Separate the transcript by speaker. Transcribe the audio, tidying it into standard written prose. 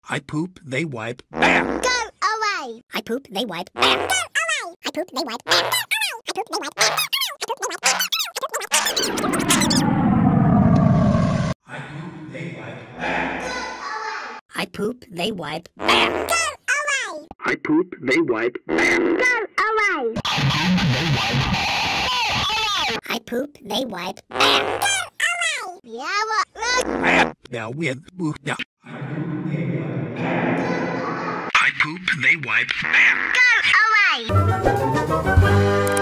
Speaker 1: I poop, they wipe. Bam!
Speaker 2: Go away!
Speaker 3: I poop, they wipe. Bam!
Speaker 2: Go away!
Speaker 3: I poop, they wipe. Bam! I poop, they wipe. Bam!
Speaker 1: I poop, they wipe. Bam!
Speaker 2: Go away!
Speaker 1: I poop, they wipe. Bam!
Speaker 2: Go away!
Speaker 3: I poop, they wipe.
Speaker 2: Go
Speaker 3: Bam!
Speaker 2: away! Yeah, what? Look!
Speaker 1: Bam! Now with yeah. I poop, they wipe. Bam!
Speaker 2: Go away!